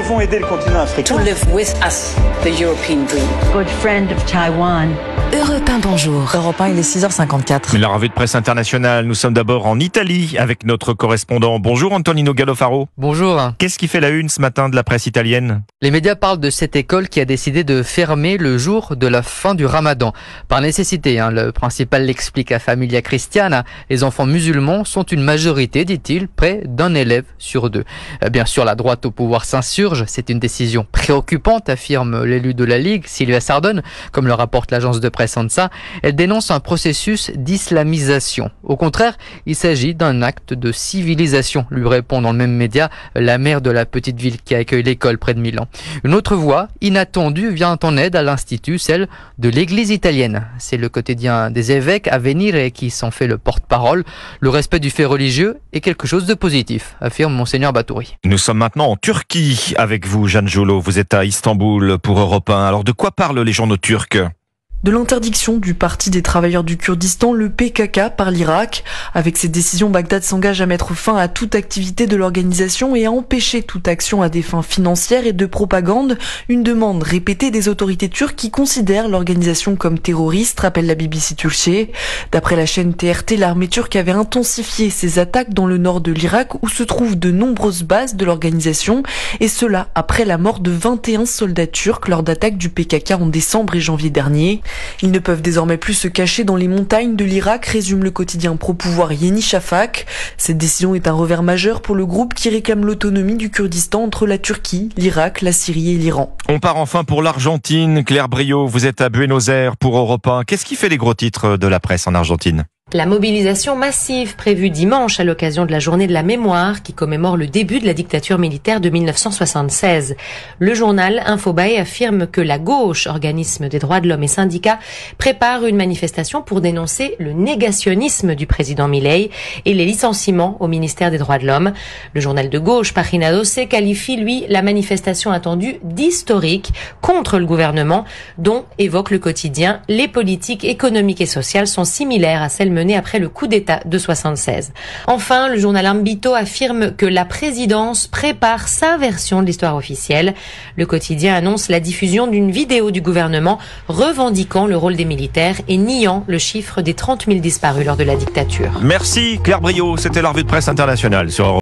devons aider le continent africain. To live with us, the European dream. Good friend of Taiwan. Europe 1, bonjour. Europe 1, il est 6h54. La revue de presse internationale, nous sommes d'abord en Italie avec notre correspondant. Bonjour Antonino Gallofaro. Bonjour. Qu'est-ce qui fait la une ce matin de la presse italienne ? Les médias parlent de cette école qui a décidé de fermer le jour de la fin du Ramadan. Par nécessité, le principal l'explique à Famiglia Cristiana. Les enfants musulmans sont une majorité, dit-il, près d'un élève sur deux. Bien sûr, la droite au pouvoir s'insurge. C'est une décision préoccupante, affirme l'élu de la Ligue, Silvia Sardone, comme le rapporte l'agence de presse ANSA. Elle dénonce un processus d'islamisation. Au contraire, il s'agit d'un acte de civilisation, lui répond dans le même média la maire de la petite ville qui accueille l'école près de Milan. Une autre voix, inattendue, vient en aide à l'Institut, celle de l'Église italienne. C'est le quotidien des évêques à venir et qui s'en fait le porte-parole. Le respect du fait religieux est quelque chose de positif, affirme Monseigneur Batouri. Nous sommes maintenant en Turquie avec vous, Jeanne Jolo. Vous êtes à Istanbul pour Europe 1. Alors de quoi parlent les journaux turcs ? De l'interdiction du Parti des travailleurs du Kurdistan, le PKK, par l'Irak. Avec cette décision, Bagdad s'engage à mettre fin à toute activité de l'organisation et à empêcher toute action à des fins financières et de propagande. Une demande répétée des autorités turques qui considèrent l'organisation comme terroriste, rappelle la BBC Turquie. D'après la chaîne TRT, l'armée turque avait intensifié ses attaques dans le nord de l'Irak où se trouvent de nombreuses bases de l'organisation. Et cela après la mort de 21 soldats turcs lors d'attaques du PKK en décembre et janvier dernier. Ils ne peuvent désormais plus se cacher dans les montagnes de l'Irak, résume le quotidien pro-pouvoir Yeni Shafak. Cette décision est un revers majeur pour le groupe qui réclame l'autonomie du Kurdistan entre la Turquie, l'Irak, la Syrie et l'Iran. On part enfin pour l'Argentine. Claire Brio, vous êtes à Buenos Aires pour Europe 1. Qu'est-ce qui fait les gros titres de la presse en Argentine ? La mobilisation massive prévue dimanche à l'occasion de la journée de la mémoire qui commémore le début de la dictature militaire de 1976. Le journal Infobae affirme que la gauche, organisme des droits de l'homme et syndicats, prépare une manifestation pour dénoncer le négationnisme du président Milei et les licenciements au ministère des droits de l'homme. Le journal de gauche, Página 12, qualifie, lui, la manifestation attendue d'historique contre le gouvernement, dont évoque le quotidien « Les politiques économiques et sociales sont similaires à celles menées après le coup d'État de 76. Enfin, le journal Ambito affirme que la présidence prépare sa version de l'histoire officielle. Le quotidien annonce la diffusion d'une vidéo du gouvernement revendiquant le rôle des militaires et niant le chiffre des 30 000 disparus lors de la dictature. Merci Claire Brio, c'était la revue de presse internationale sur Europe 1.